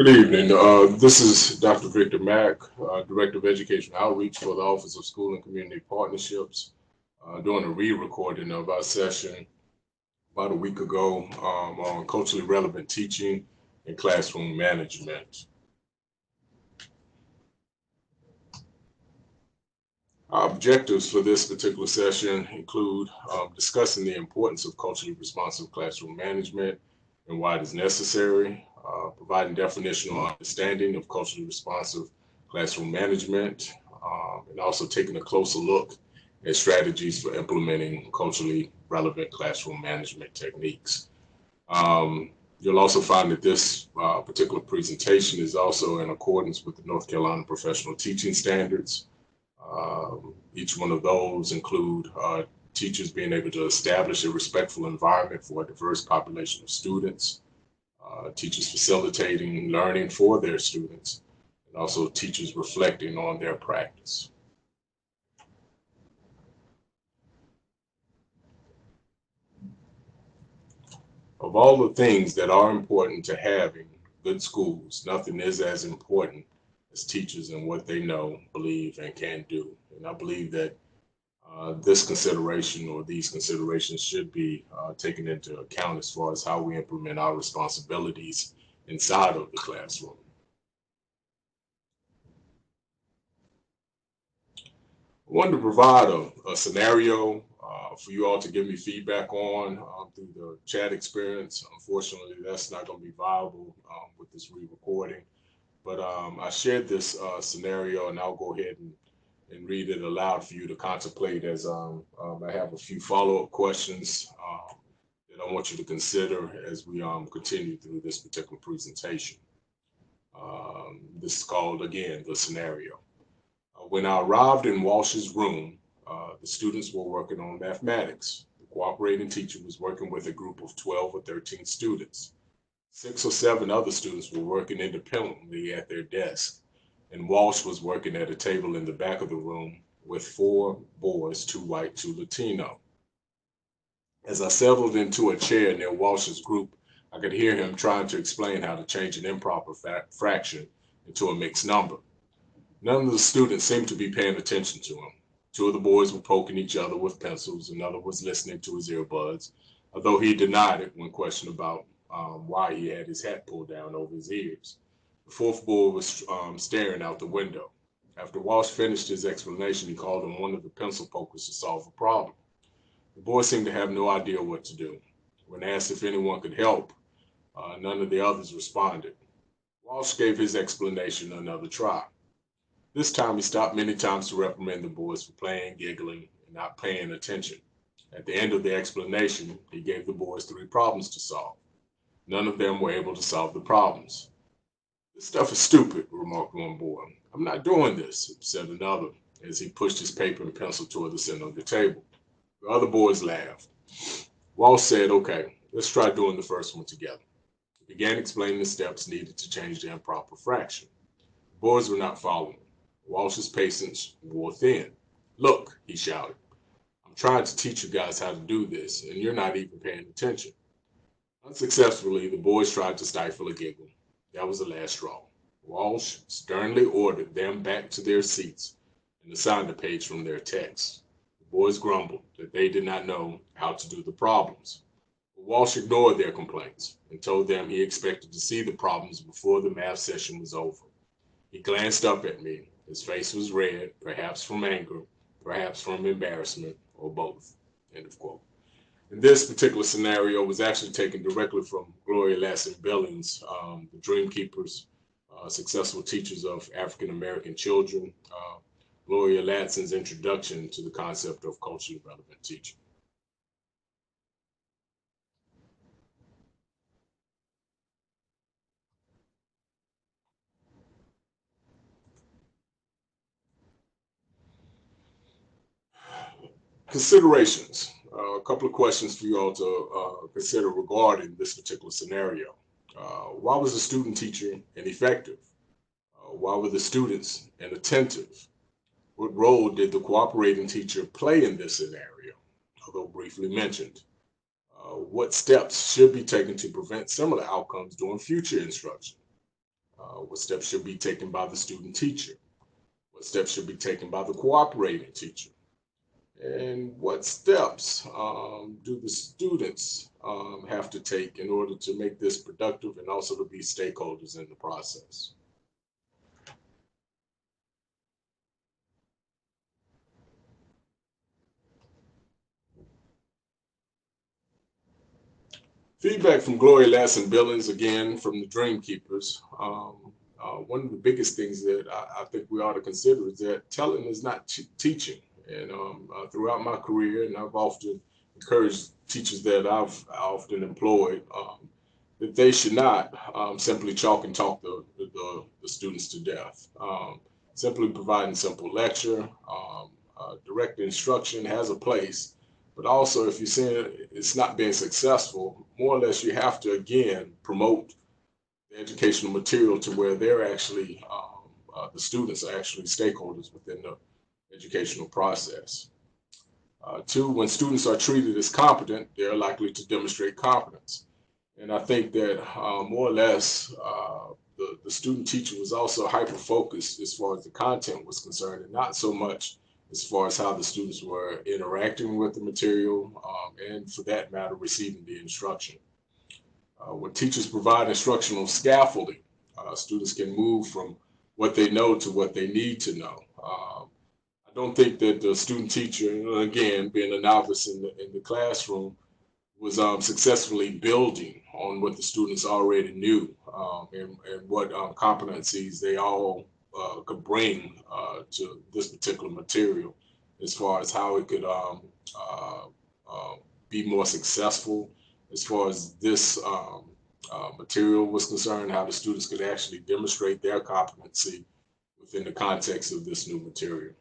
Good evening. This is Dr. Victor Mack, Director of Education Outreach for the Office of School and Community Partnerships, doing a re-recording of our session about a week ago on culturally relevant teaching and classroom management. Our objectives for this particular session include discussing the importance of culturally responsive classroom management and why it is necessary, providing definitional understanding of culturally responsive classroom management, and also taking a closer look at strategies for implementing culturally relevant classroom management techniques. You'll also find that this particular presentation is also in accordance with the North Carolina Professional Teaching Standards. Each one of those include teachers being able to establish a respectful environment for a diverse population of students, teachers facilitating learning for their students, and also teachers reflecting on their practice. Of all the things that are important to having good schools, nothing is as important as teachers and what they know, believe, and can do. And I believe that this consideration or these considerations should be taken into account as far as how we implement our responsibilities inside of the classroom. I wanted to provide a scenario for you all to give me feedback on through the chat experience. Unfortunately, that's not going to be viable with this re-recording, but I shared this scenario, and I'll go ahead and read it aloud for you to contemplate as I have a few follow-up questions that I want you to consider as we continue through this particular presentation. This is called, again, the scenario. When I arrived in Walsh's room, the students were working on mathematics. The cooperating teacher was working with a group of 12 or 13 students. 6 or 7 other students were working independently at their desk, and Walsh was working at a table in the back of the room with 4 boys, 2 white, 2 Latino. As I settled into a chair near Walsh's group, I could hear him trying to explain how to change an improper fraction into a mixed number. None of the students seemed to be paying attention to him. 2 of the boys were poking each other with pencils, another was listening to his earbuds, although he denied it when questioned about why he had his hat pulled down over his ears. The 4th boy was staring out the window. After Walsh finished his explanation, he called on one of the pencil pokers to solve a problem. The boy seemed to have no idea what to do. When asked if anyone could help, none of the others responded. Walsh gave his explanation another try. This time he stopped many times to reprimand the boys for playing, giggling, and not paying attention. At the end of the explanation, he gave the boys 3 problems to solve. None of them were able to solve the problems. "This stuff is stupid," remarked one boy. "I'm not doing this," said another, as he pushed his paper and pencil toward the center of the table. The other boys laughed. Walsh said, "Okay, let's try doing the first one together." He began explaining the steps needed to change the improper fraction. The boys were not following. Walsh's patience wore thin. "Look," he shouted, "I'm trying to teach you guys how to do this, and you're not even paying attention." Unsuccessfully, the boys tried to stifle a giggle. That was the last straw. Walsh sternly ordered them back to their seats and assigned a page from their text. The boys grumbled that they did not know how to do the problems. But Walsh ignored their complaints and told them he expected to see the problems before the math session was over. He glanced up at me. His face was red, perhaps from anger, perhaps from embarrassment, or both. End of quote. And this particular scenario was actually taken directly from Gloria Ladson-Billings, the Dream Keepers, Successful Teachers of African American Children, Gloria Ladson's introduction to the concept of culturally relevant teaching. Considerations. A couple of questions for you all to consider regarding this particular scenario. Why was the student teacher ineffective? Why were the students inattentive? What role did the cooperating teacher play in this scenario, although briefly mentioned? What steps should be taken to prevent similar outcomes during future instruction? What steps should be taken by the student teacher? What steps should be taken by the cooperating teacher? And what steps do the students have to take in order to make this productive and also to be stakeholders in the process? Feedback from Gloria Lass and Billings, again, from the Dream Keepers. One of the biggest things that I think we ought to consider is that telling is not teaching. And throughout my career, and I've often encouraged teachers that I've often employed, that they should not simply chalk and talk the students to death. Simply providing simple lecture, direct instruction has a place, but also if you're seeing it's not being successful, more or less you have to, again, promote the educational material to where they're actually, the students are actually stakeholders within the educational process. Two, when students are treated as competent, they're likely to demonstrate competence. And I think that more or less the student teacher was also hyper-focused as far as the content was concerned, and not so much as far as how the students were interacting with the material, and for that matter, receiving the instruction. When teachers provide instructional scaffolding, students can move from what they know to what they need to know. I don't think that the student teacher, again, being a novice in the classroom, was successfully building on what the students already knew, and what competencies they all could bring to this particular material, as far as how it could be more successful, as far as this material was concerned, how the students could actually demonstrate their competency within the context of this new material.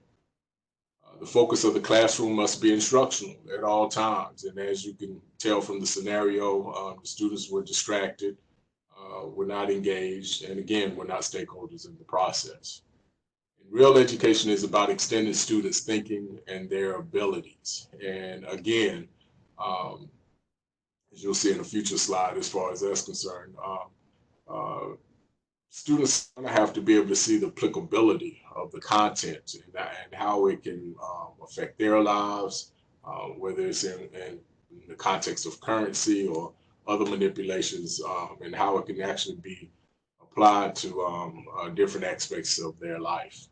The focus of the classroom must be instructional at all times. And as you can tell from the scenario, the students were distracted, were not engaged, and again, were not stakeholders in the process. And real education is about extending students' thinking and their abilities. And again, as you'll see in a future slide, as far as that's concerned, students have to be able to see the applicability of the content and how it can affect their lives, whether it's in the context of currency or other manipulations, and how it can actually be applied to different aspects of their life.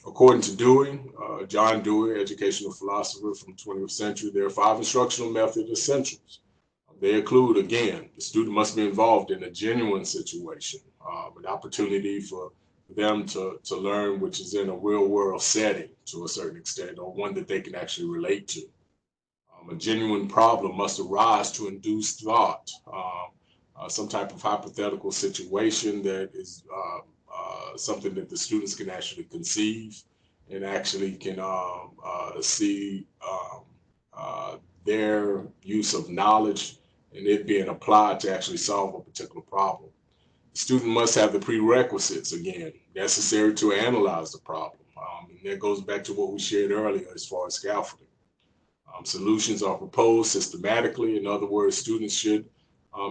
According to Dewey, John Dewey, educational philosopher from the 20th century, there are 5 instructional method essentials. They include, again, the student must be involved in a genuine situation, an opportunity for them to learn, which is in a real world setting to a certain extent, or one that they can actually relate to. A genuine problem must arise to induce thought, some type of hypothetical situation that is something that the students can actually conceive and actually can see their use of knowledge and it being applied to actually solve a particular problem. The student must have the prerequisites, again, necessary to analyze the problem. And that goes back to what we shared earlier as far as scaffolding. Solutions are proposed systematically. In other words, students should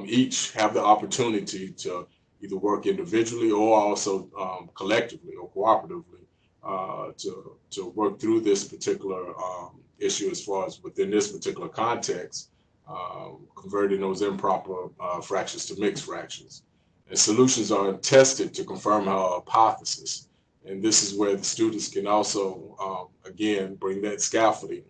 each have the opportunity to either work individually or also collectively or cooperatively to work through this particular issue as far as within this particular context, converting those improper fractions to mixed fractions. And solutions are tested to confirm our hypothesis. And this is where the students can also, again, bring that scaffolding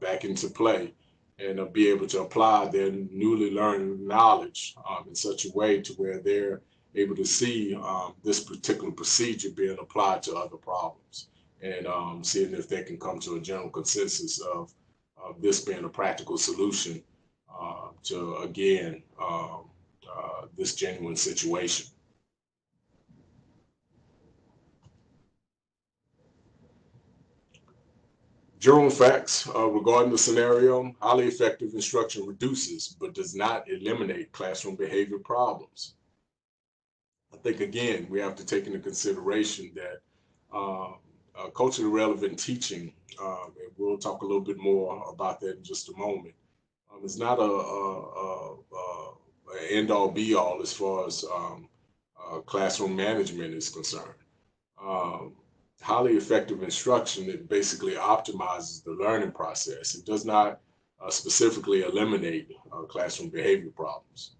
back into play and be able to apply their newly learned knowledge in such a way to where they're able to see this particular procedure being applied to other problems and seeing if they can come to a general consensus of this being a practical solution to, again, this genuine situation. General facts regarding the scenario: highly effective instruction reduces but does not eliminate classroom behavior problems. I think, again, we have to take into consideration that culturally relevant teaching, and we'll talk a little bit more about that in just a moment, It's not a end-all be-all as far as classroom management is concerned. Um, Highly effective instruction, it basically optimizes the learning process. It does not specifically eliminate classroom behavior problems.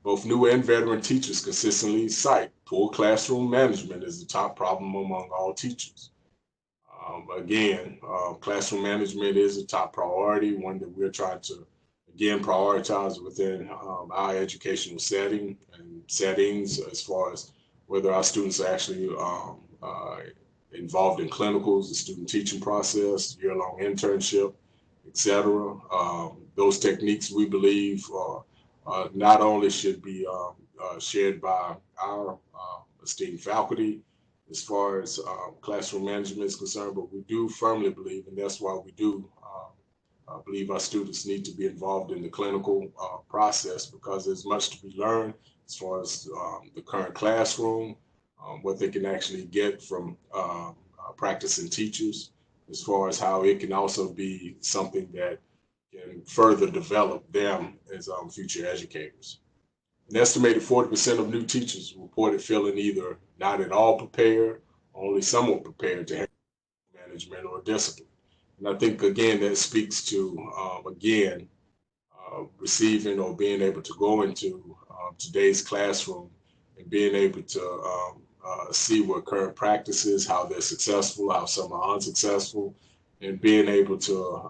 Both new and veteran teachers consistently cite poor classroom management as the top problem among all teachers. Again, classroom management is a top priority, one that we're trying to, again, prioritize within our educational setting and settings as far as whether our students are actually involved in clinicals, the student teaching process, year-long internship, etc. Those techniques we believe not only should be shared by our esteemed faculty, as far as classroom management is concerned, but we do firmly believe, and that's why we do believe our students need to be involved in the clinical process, because there's much to be learned as far as the current classroom, what they can actually get from practicing teachers, as far as how it can also be something that can further develop them as future educators. An estimated 40% of new teachers reported feeling either not at all prepared, or only somewhat prepared to handle management or discipline. And I think, again, that speaks to, again, receiving or being able to go into today's classroom and being able to see what current practices, how they're successful, how some are unsuccessful, and being able to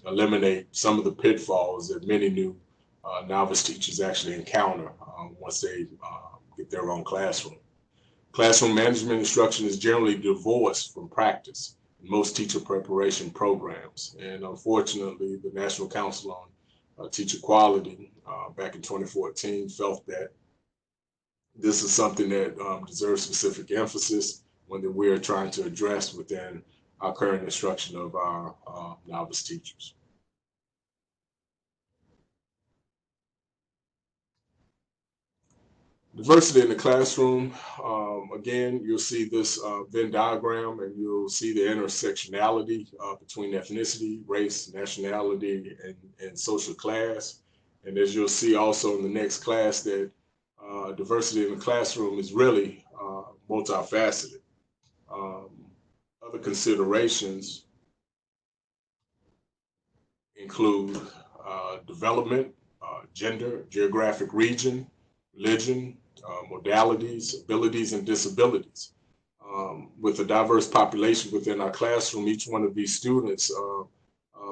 eliminate some of the pitfalls that many new novice teachers actually encounter once they get their own classroom. Classroom management instruction is generally divorced from practice in most teacher preparation programs. And unfortunately, the National Council on Teacher Quality back in 2014 felt that this is something that deserves specific emphasis, one that we're trying to address within our current instruction of our novice teachers. Diversity in the classroom. Again, you'll see this Venn diagram, and you'll see the intersectionality between ethnicity, race, nationality, and social class. And as you'll see also in the next class, that diversity in the classroom is really multifaceted. Um, Other considerations include development, gender, geographic region, religion, modalities, abilities, and disabilities. With a diverse population within our classroom, each one of these students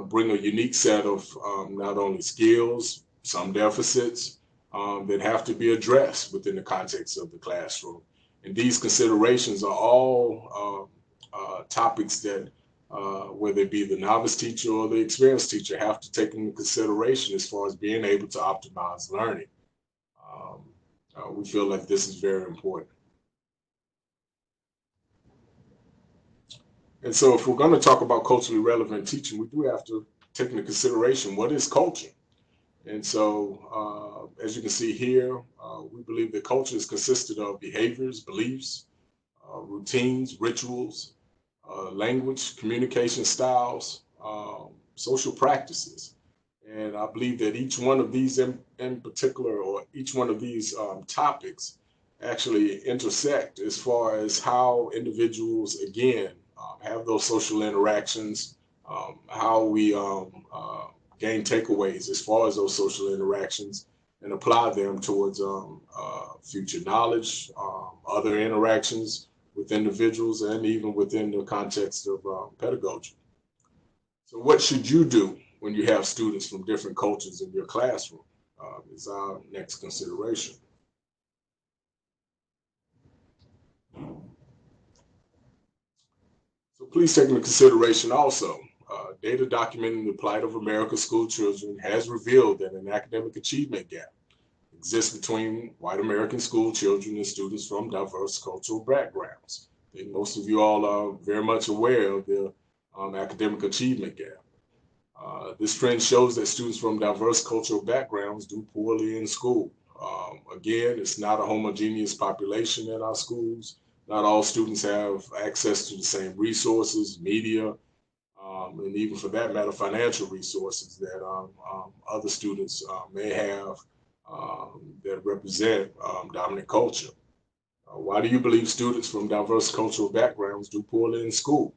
bring a unique set of not only skills, some deficits that have to be addressed within the context of the classroom. And these considerations are all topics that whether it be the novice teacher or the experienced teacher, have to take into consideration as far as being able to optimize learning. We feel like this is very important. And so if we're going to talk about culturally relevant teaching, we do have to take into consideration what is culture. And so as you can see here, we believe that culture is consisted of behaviors, beliefs, routines, rituals, language, communication styles, social practices. And I believe that each one of these in particular, or each one of these topics actually intersect as far as how individuals, again, have those social interactions, how we gain takeaways as far as those social interactions and apply them towards future knowledge, other interactions with individuals, and even within the context of pedagogy. So what should you do when you have students from different cultures in your classroom is our next consideration. So please take into consideration also, data documenting the plight of America's school children has revealed that an academic achievement gap exists between white American school children and students from diverse cultural backgrounds. I think most of you all are very much aware of the academic achievement gap. This trend shows that students from diverse cultural backgrounds do poorly in school. Again, it's not a homogeneous population in our schools. Not all students have access to the same resources, media, and even for that matter, financial resources that other students may have that represent dominant culture. Why do you believe students from diverse cultural backgrounds do poorly in school?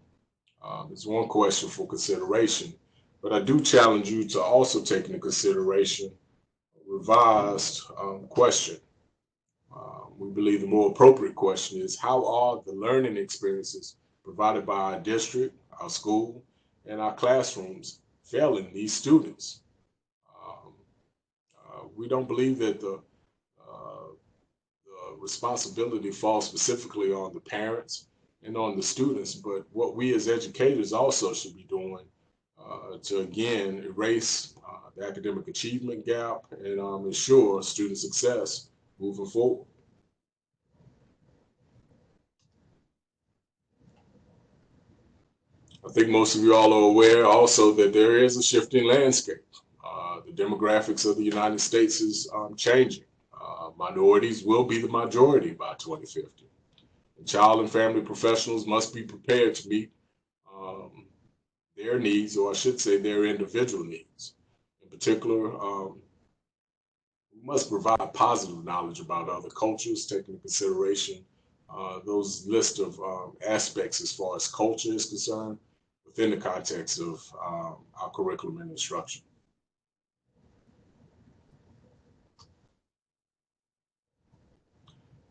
Is one question for consideration. But I do challenge you to also take into consideration a revised question. We believe the more appropriate question is, how are the learning experiences provided by our district, our school, and our classrooms failing these students? Um, we don't believe that the responsibility falls specifically on the parents and on the students, but what we as educators also should be doing to again erase the academic achievement gap and ensure student success moving forward. I think most of you all are aware also that there is a shifting landscape. The demographics of the United States is changing. Minorities will be the majority by 2050. And child and family professionals must be prepared to meet um, their needs, or I should say their individual needs. In particular, we must provide positive knowledge about other cultures, taking into consideration those list of aspects as far as culture is concerned within the context of our curriculum and instruction.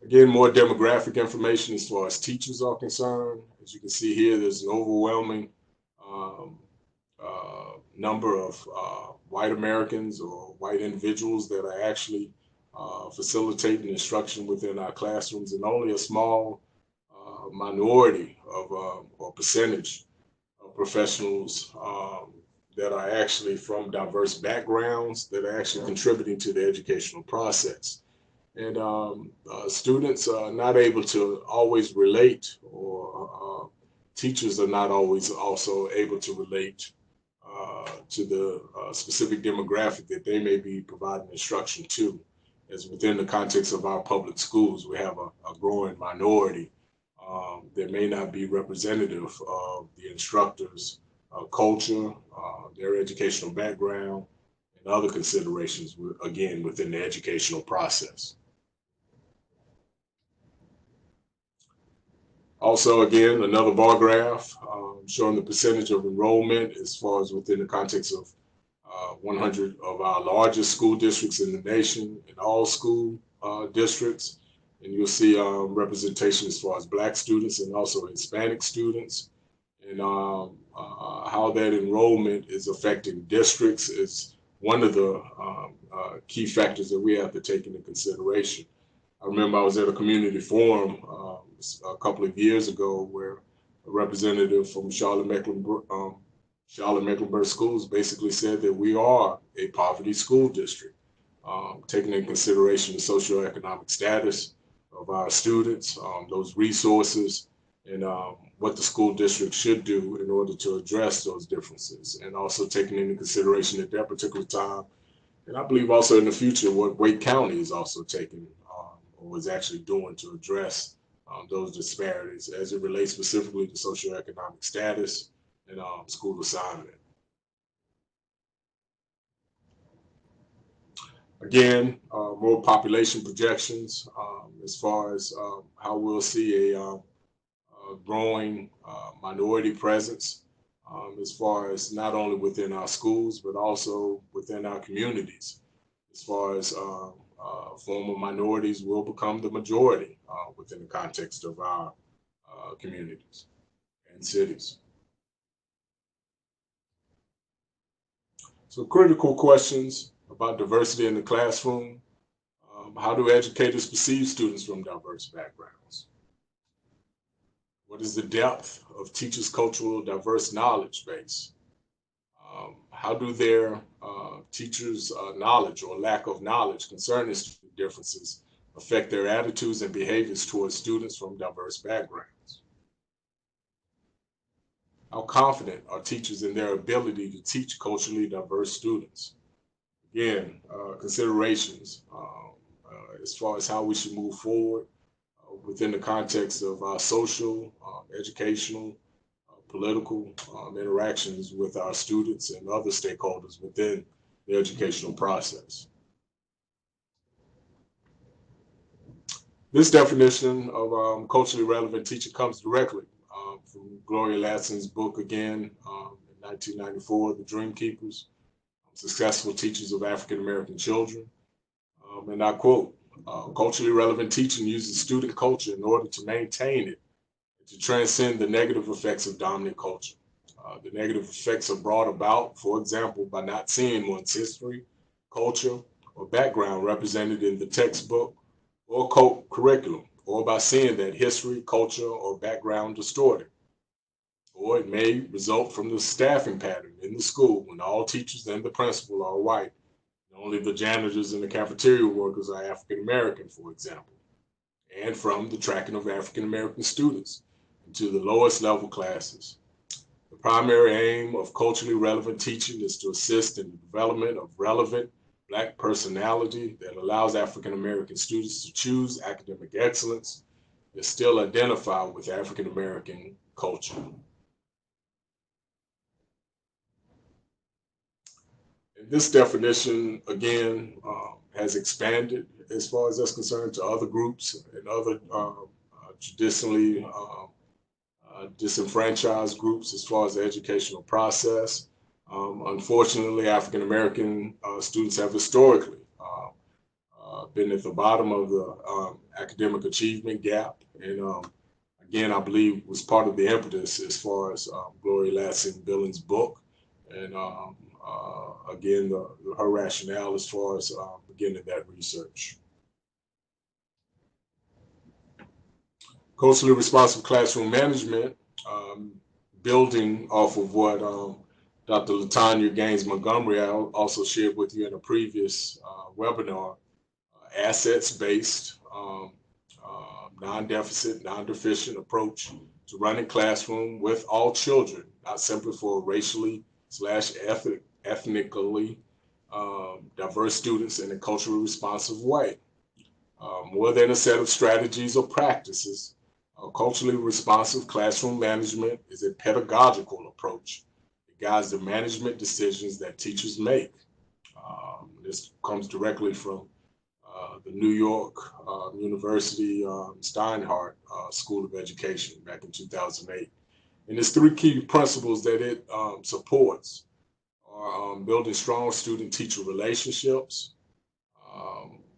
Again, more demographic information as far as teachers are concerned. As you can see here, there's an overwhelming um, number of white Americans or white individuals that are actually facilitating instruction within our classrooms, and only a small minority of or percentage of professionals that are actually from diverse backgrounds that are actually contributing to the educational process. And students are not able to always relate, or teachers are not always also able to relate to the specific demographic that they may be providing instruction to. As within the context of our public schools, we have a growing minority that may not be representative of the instructors' culture, their educational background, and other considerations, again, within the educational process. Also, again, another bar graph showing the percentage of enrollment as far as within the context of 100 of our largest school districts in the nation, in all school districts. And you'll see representation as far as Black students and also Hispanic students. And how that enrollment is affecting districts is one of the key factors that we have to take into consideration. I remember I was at a community forum a couple of years ago where a representative from Charlotte Mecklenburg Schools basically said that we are a poverty school district, taking into consideration the socioeconomic status of our students, those resources, and what the school district should do in order to address those differences, and also taking into consideration at that particular time, and I believe also in the future, what Wake County is also taking or is actually doing to address those disparities as it relates specifically to socioeconomic status and school assignment. Again, more population projections as far as how we'll see a growing minority presence as far as not only within our schools, but also within our communities, as far as former minorities will become the majority within the context of our communities and cities. So critical questions about diversity in the classroom. How do educators perceive students from diverse backgrounds? What is the depth of teachers' cultural diverse knowledge base? How do their teachers' knowledge or lack of knowledge concerning student differences affect their attitudes and behaviors towards students from diverse backgrounds? How confident are teachers in their ability to teach culturally diverse students? Again, considerations as far as how we should move forward within the context of our social, educational, political interactions with our students and other stakeholders within the educational process. This definition of culturally relevant teaching comes directly from Gloria Ladson's book again in 1994, The Dream Keepers, Successful Teachers of African American Children. And I quote, culturally relevant teaching uses student culture in order to maintain it, to transcend the negative effects of dominant culture. The negative effects are brought about, for example, by not seeing one's history, culture, or background represented in the textbook or curriculum, or by seeing that history, culture, or background distorted. Or it may result from the staffing pattern in the school when all teachers and the principal are white, and only the janitors and the cafeteria workers are African American, for example, and from the tracking of African American students into the lowest level classes. The primary aim of culturally relevant teaching is to assist in the development of relevant Black personality that allows African American students to choose academic excellence and still identify with African American culture. And this definition, again, has expanded as far as that's concerned to other groups and other traditionally disenfranchised groups as far as the educational process. Unfortunately, African American students have historically been at the bottom of the academic achievement gap. And again, I believe was part of the impetus as far as Gloria Ladson Billings' book. And again, her rationale as far as beginning that research. Culturally responsive classroom management, building off of what Dr. Latanya Gaines Montgomery also shared with you in a previous webinar, assets-based, non-deficit, non-deficient approach to running classroom with all children, not simply for racially / ethnically diverse students in a culturally responsive way. More than a set of strategies or practices, culturally responsive classroom management is a pedagogical approach. It guides the management decisions that teachers make. This comes directly from the New York University Steinhardt School of Education back in 2008. And there's three key principles that it supports are building strong student-teacher relationships.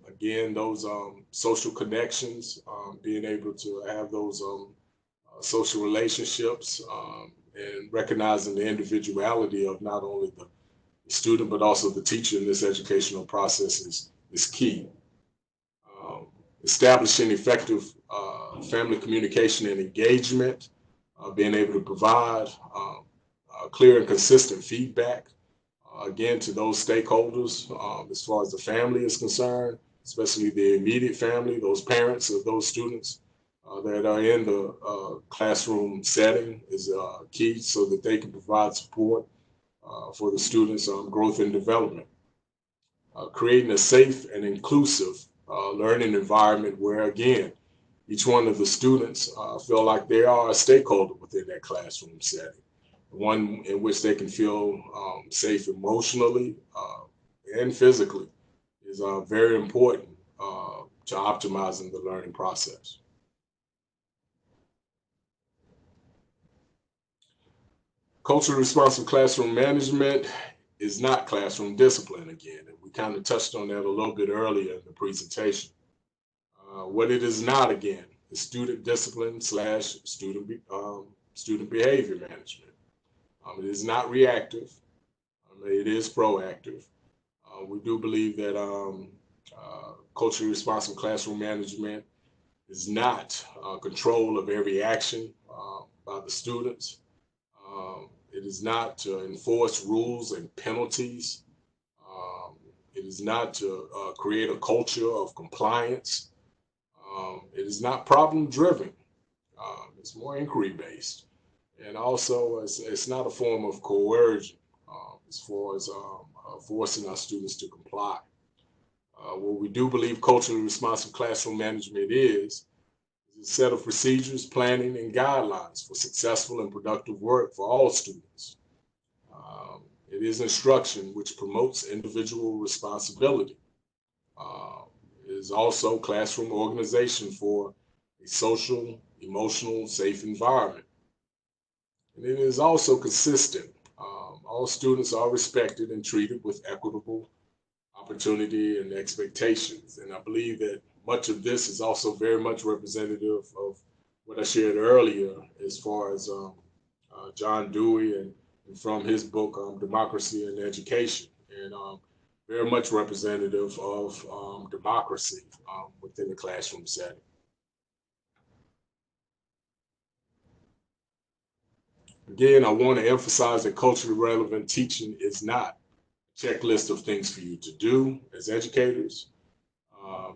Again, those social connections, being able to have those social relationships and recognizing the individuality of not only the student but also the teacher in this educational process is key. Establishing effective family communication and engagement, being able to provide clear and consistent feedback, again, to those stakeholders as far as the family is concerned, especially the immediate family, those parents of those students that are in the classroom setting is key so that they can provide support for the students' growth and development. Creating a safe and inclusive learning environment where, again, each one of the students feel like they are a stakeholder within that classroom setting, one in which they can feel safe emotionally and physically is very important to optimizing the learning process. Culturally responsive classroom management is not classroom discipline again, and we kind of touched on that a little bit earlier in the presentation. What it is not, again, is student discipline / student behavior management. It is not reactive. It is proactive. We do believe that culturally responsive classroom management is not control of every action by the students. It is not to enforce rules and penalties. It is not to create a culture of compliance. It is not problem-driven. It's more inquiry-based. And also, it's not a form of coercion as far as forcing our students to comply. What we do believe culturally responsive classroom management is a set of procedures, planning, and guidelines for successful and productive work for all students. It is instruction which promotes individual responsibility. Uh, it is also classroom organization for a social, emotional, safe environment. And it is also consistent. All students are respected and treated with equitable opportunity and expectations. And I believe that much of this is also very much representative of what I shared earlier as far as John Dewey and from his book, Democracy and Education, and very much representative of democracy within the classroom setting. Again, I want to emphasize that culturally relevant teaching is not a checklist of things for you to do as educators.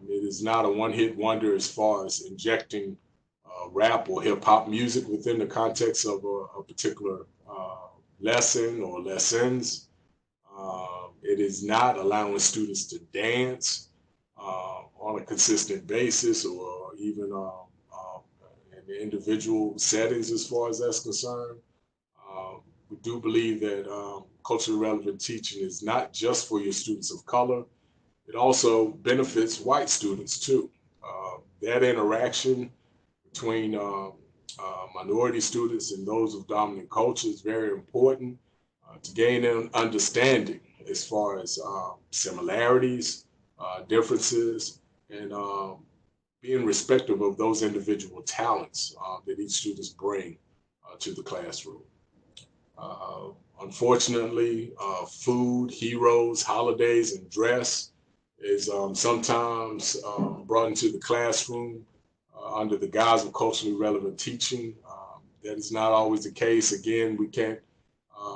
It is not a one-hit wonder as far as injecting rap or hip-hop music within the context of a particular lesson or lessons. It is not allowing students to dance on a consistent basis or even in individual settings as far as that's concerned. We do believe that culturally relevant teaching is not just for your students of color. It also benefits white students too. That interaction between minority students and those of dominant culture is very important to gain an understanding as far as similarities, differences, and being respectful of those individual talents that each student bring to the classroom. Unfortunately, food, heroes, holidays, and dress is sometimes brought into the classroom under the guise of culturally relevant teaching. That is not always the case. Again, we can't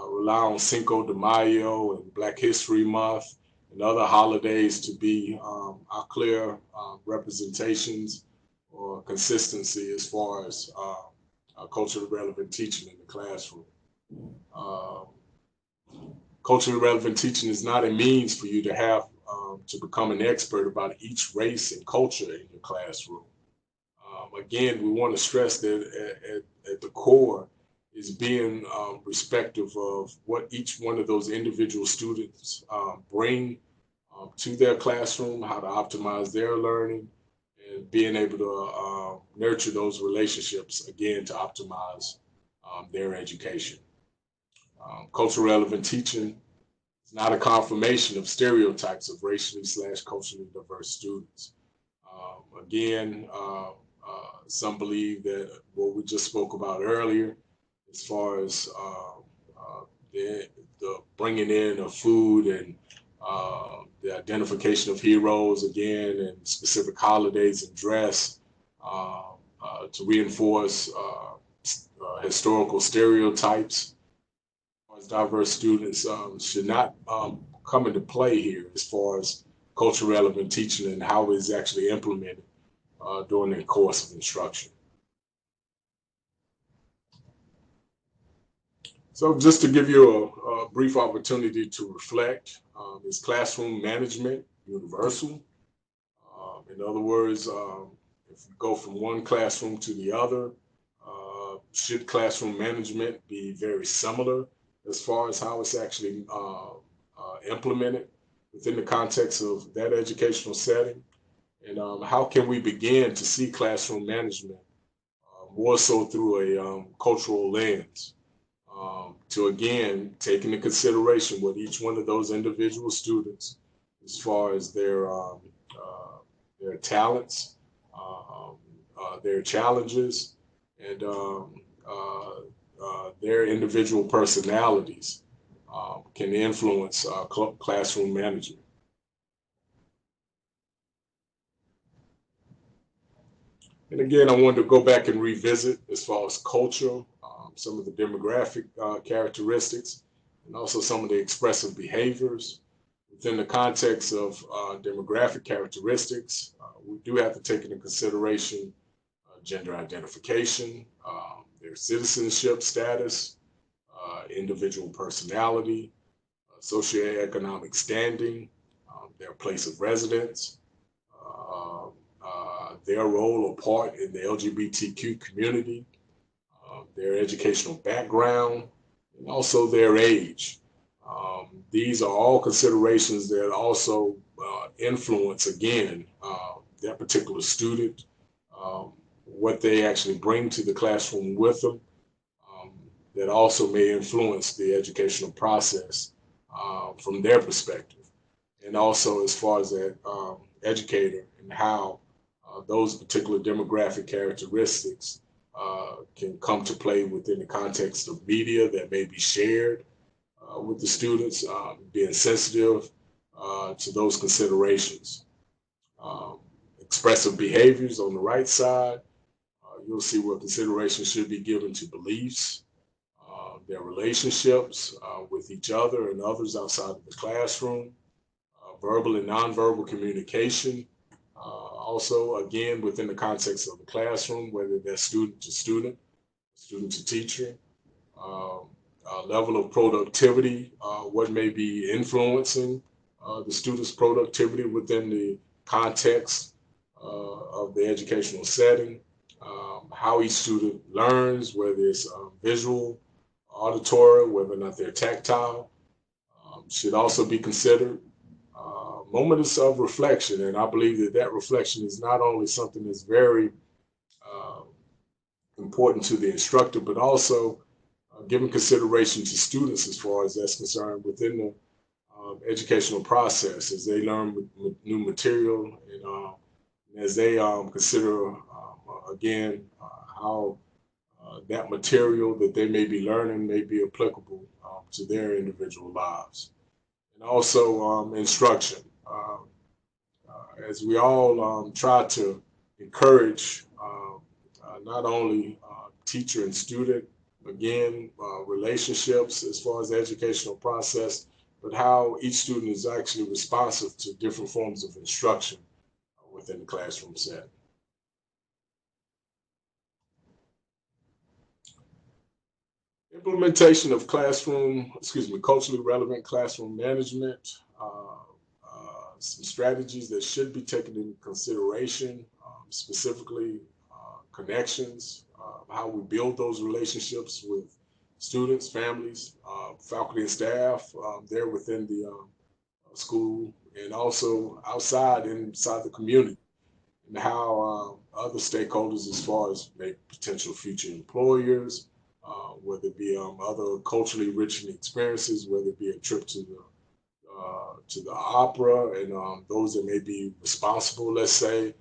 rely on Cinco de Mayo and Black History Month and other holidays to be our clear representations or consistency as far as culturally relevant teaching in the classroom. Culturally relevant teaching is not a means for you to have to become an expert about each race and culture in your classroom. Again, we want to stress that at the core is being respectful of what each one of those individual students bring to their classroom, how to optimize their learning, and being able to nurture those relationships, again, to optimize their education. Culturally relevant teaching is not a confirmation of stereotypes of racially/culturally diverse students. Again, some believe that what we just spoke about earlier, as far as the bringing in of food and the identification of heroes, again, and specific holidays and dress to reinforce historical stereotypes as diverse students should not come into play here as far as culture relevant teaching and how it is actually implemented during the course of instruction. So just to give you a brief opportunity to reflect, is classroom management universal? In other words, if you go from one classroom to the other, should classroom management be very similar as far as how it's actually implemented within the context of that educational setting? And how can we begin to see classroom management more so through a cultural lens to, again, take into consideration what each one of those individual students, as far as their talents, their challenges, and their individual personalities can influence classroom management. And again, I wanted to go back and revisit as far as culture, some of the demographic characteristics, and also some of the expressive behaviors. Within the context of demographic characteristics, we do have to take into consideration gender identification, their citizenship status, individual personality, socioeconomic standing, their place of residence, their role or part in the LGBTQ community, their educational background, and also their age. These are all considerations that also influence, again, that particular student, what they actually bring to the classroom with them, that also may influence the educational process from their perspective. And also as far as that educator and how those particular demographic characteristics can come to play within the context of media that may be shared with the students, being sensitive to those considerations. Expressive behaviors on the right side, you'll see where consideration should be given to beliefs, their relationships with each other and others outside of the classroom, verbal and nonverbal communication. Also, again, within the context of the classroom, whether that's student to student, student to teacher, level of productivity, what may be influencing the student's productivity within the context of the educational setting, how each student learns, whether it's visual, auditory, whether or not they're tactile, should also be considered. Moments of reflection, and I believe that that reflection is not only something that's very important to the instructor, but also giving consideration to students as far as that's concerned within the educational process as they learn new material and as they consider, again, how that material that they may be learning may be applicable to their individual lives. And also instruction. As we all try to encourage not only teacher and student, again, relationships as far as the educational process, but how each student is actually responsive to different forms of instruction within the classroom setting. Implementation of culturally relevant classroom management, some strategies that should be taken into consideration, specifically connections, how we build those relationships with students, families, faculty and staff there within the school, and also inside the community, and how other stakeholders as far as maybe potential future employers, whether it be other culturally enriching experiences, whether it be a trip to the opera, and those that may be responsible, let's say,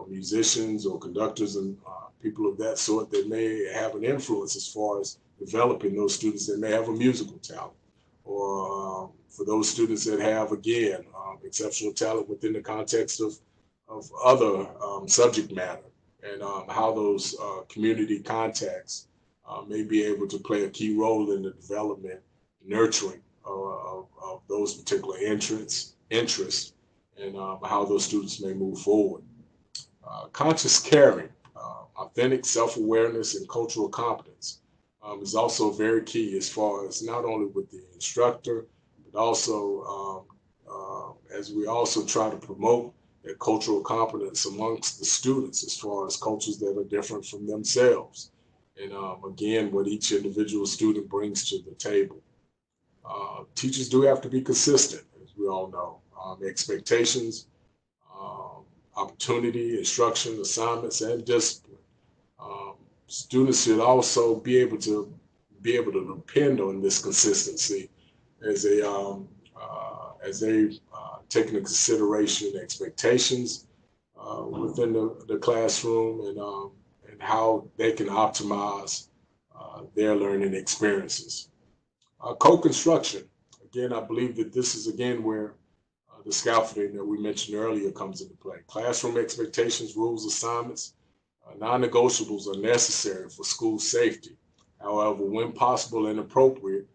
musicians or conductors and people of that sort that may have an influence as far as developing those students that may have a musical talent, or for those students that have, again, exceptional talent within the context of other subject matter, and how those community contacts may be able to play a key role in the development, nurturing of those particular interests, and how those students may move forward. Conscious caring, authentic self-awareness, and cultural competence is also very key as far as not only with the instructor, but also as we also try to promote that cultural competence amongst the students as far as cultures that are different from themselves. And again, what each individual student brings to the table. Teachers do have to be consistent, as we all know. Expectations, opportunity, instruction, assignments, and discipline. Students should also be able to depend on this consistency as they take into consideration expectations within the classroom, and how they can optimize their learning experiences. Co-construction. Again, I believe that this is again where the scaffolding that we mentioned earlier comes into play. Classroom expectations, rules, assignments, non-negotiables are necessary for school safety. However, when possible and appropriate,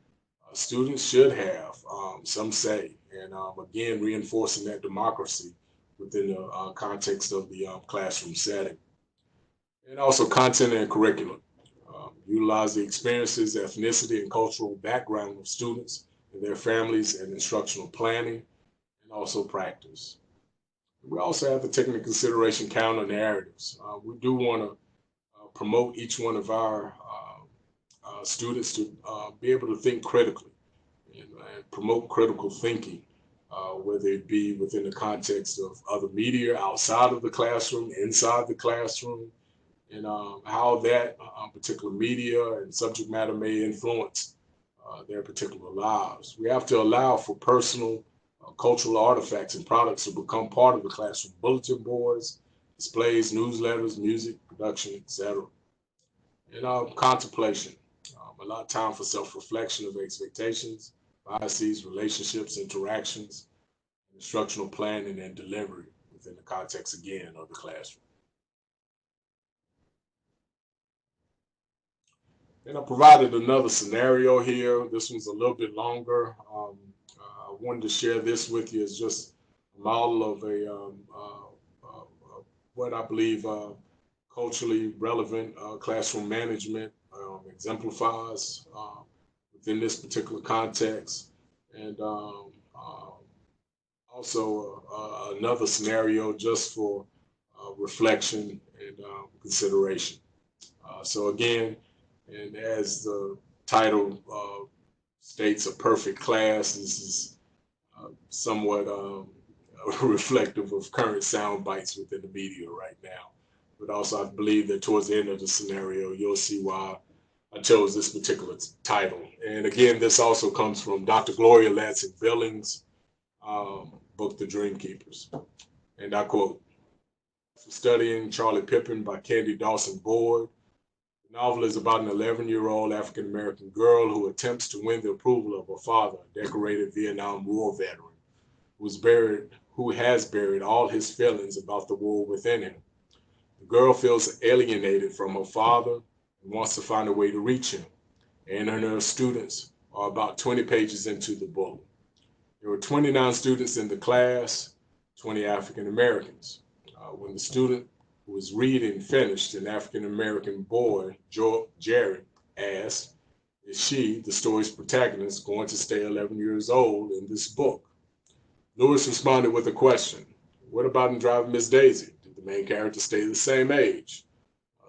students should have some say, and again, reinforcing that democracy within the context of the classroom setting. And also content and curriculum. Utilize the experiences, ethnicity, and cultural background of students and their families in instructional planning, and also practice. We also have to take into consideration counter narratives. We do want to promote each one of our students to be able to think critically and promote critical thinking, whether it be within the context of other media outside of the classroom, inside the classroom, and how that particular media and subject matter may influence their particular lives. We have to allow for personal cultural artifacts and products to become part of the classroom: bulletin boards, displays, newsletters, music, production, etc. And contemplation, a lot of time for self-reflection of expectations, biases, relationships, interactions, instructional planning, and delivery within the context, again, of the classroom. And I provided another scenario here. This one's a little bit longer. I wanted to share this with you as just a model of what I believe culturally relevant classroom management exemplifies within this particular context. And also another scenario just for reflection and consideration. So again, and as the title states, a perfect class, this is somewhat reflective of current sound bites within the media right now. But also I believe that towards the end of the scenario, you'll see why I chose this particular title. And again, this also comes from Dr. Gloria Ladson Billings' book, The Dream Keepers. And I quote, "Studying Charlie Pippen by Candy Dawson Board. The novel is about an 11-year-old African-American girl who attempts to win the approval of her father, a decorated Vietnam War veteran, who has buried all his feelings about the war within him. The girl feels alienated from her father and wants to find a way to reach him. And her students are about 20 pages into the book. There were 29 students in the class, 20 African Americans. When the student who was reading finished, an African American boy, Jerry, asked, "Is she, the story's protagonist, going to stay 11 years old in this book?" Lewis responded with a question. "What about in Driving Miss Daisy? Did the main character stay the same age?"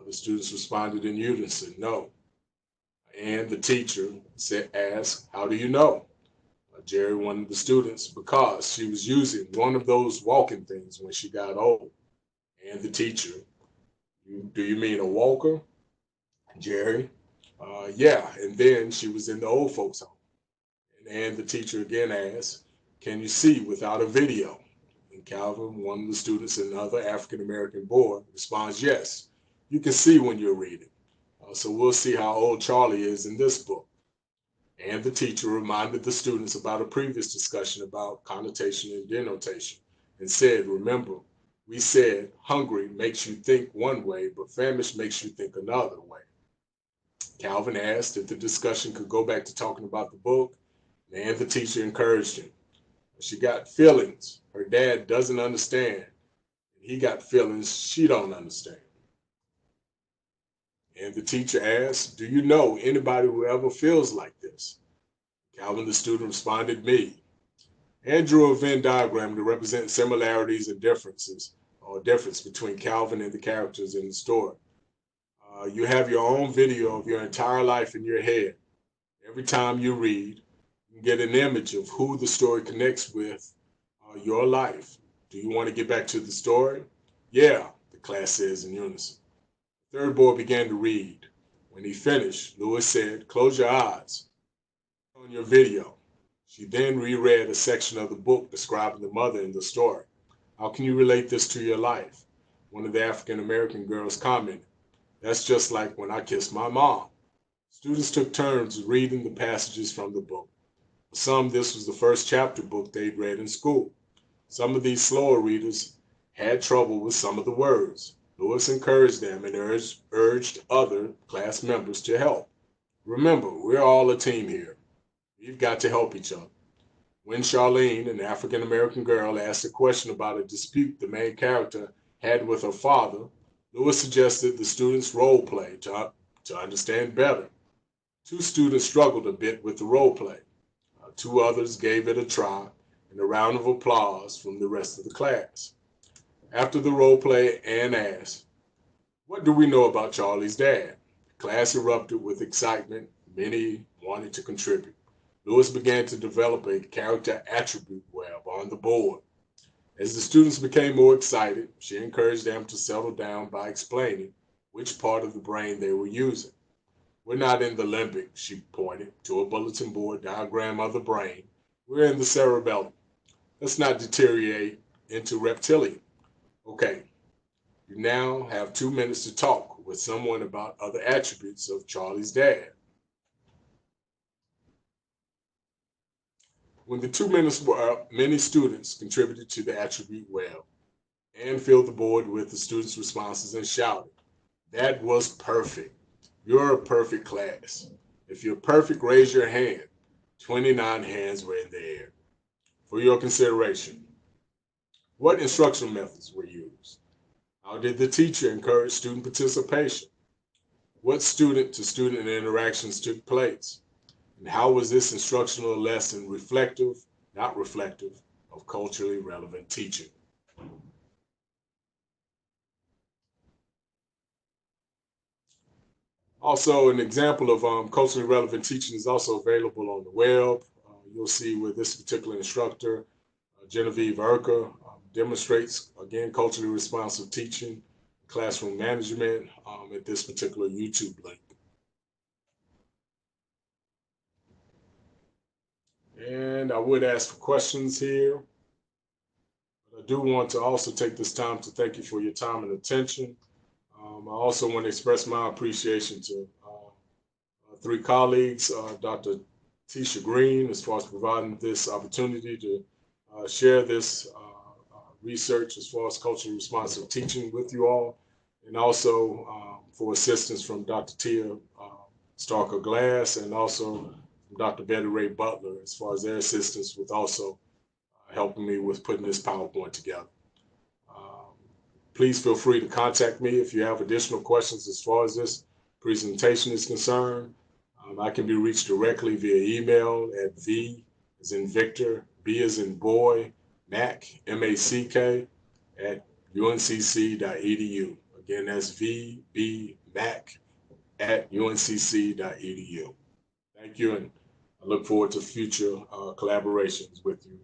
The students responded in unison, "No." And the teacher asked, "How do you know?" Jerry, one of the students, "Because she was using one of those walking things when she got old." And the teacher, "Do you mean a walker?" Jerry, "Yeah, and then she was in the old folks' home." And the teacher again asked, "Can you see without a video?" And Calvin, one of the students, and another African American boy, responds, "Yes, you can see when you're reading." So we'll see how old Charlie is in this book. And the teacher reminded the students about a previous discussion about connotation and denotation and said, "Remember, we said hungry makes you think one way, but famished makes you think another way." Calvin asked if the discussion could go back to talking about the book, and the teacher encouraged him. "She got feelings her dad doesn't understand, and he got feelings she don't understand." And the teacher asked, "Do you know anybody who ever feels like this?" Calvin, the student, responded, "Me," and drew a Venn diagram to represent similarities and differences, or difference between Calvin and the characters in the story. You have your own video of your entire life in your head. Every time you read, you get an image of who the story connects with your life. Do you want to get back to the story? Yeah, the class says in unison. The third boy began to read. When he finished, Lewis said, "Close your eyes on your video." She then reread a section of the book describing the mother in the story. "How can you relate this to your life?" One of the African American girls commented, "That's just like when I kissed my mom." Students took turns reading the passages from the book. For some, this was the first chapter book they'd read in school. Some of these slower readers had trouble with some of the words. Lewis encouraged them and urged other class members to help. "Remember, we're all a team here. We've got to help each other." When Charlene, an African American girl, asked a question about a dispute the main character had with her father, Lewis suggested the students role play to understand better. Two students struggled a bit with the role play. Two others gave it a try, and a round of applause from the rest of the class. after the role play and asked, "What do we know about Charlie's dad?" Class erupted with excitement. Many wanted to contribute. Lewis began to develop a character attribute web on the board. As the students became more excited, she encouraged them to settle down by explaining which part of the brain they were using. "We're not in the limbic," she pointed to a bulletin board diagram of the brain. "We're in the cerebellum. Let's not deteriorate into reptilian." "Okay, you now have 2 minutes to talk with someone about other attributes of Charlie's dad." When the 2 minutes were up, many students contributed to the attribute web and filled the board with the students' responses and shouted, "That was perfect. You're a perfect class. If you're perfect, raise your hand." 29 hands were in the air. For your consideration, what instructional methods were used? How did the teacher encourage student participation? What student-to-student interactions took place? And how was this instructional lesson reflective, not reflective, of culturally relevant teaching? Also, an example of culturally relevant teaching is also available on the web. You'll see where this particular instructor, Genevieve Urca, demonstrates, again, culturally responsive teaching, classroom management at this particular YouTube link. And I would ask for questions here. But I do want to also take this time to thank you for your time and attention. I also want to express my appreciation to three colleagues, Dr. Tisha Green, as far as providing this opportunity to share this research as far as culturally responsive teaching with you all, and also for assistance from Dr. Tia Starker Glass and also Dr. Betty Ray Butler as far as their assistance with also helping me with putting this PowerPoint together. Please feel free to contact me if you have additional questions as far as this presentation is concerned. I can be reached directly via email at V as in Victor, B as in boy, Mack, M-A-C-K, at uncc.edu. Again, that's VBMack at uncc.edu. Thank you, and I look forward to future collaborations with you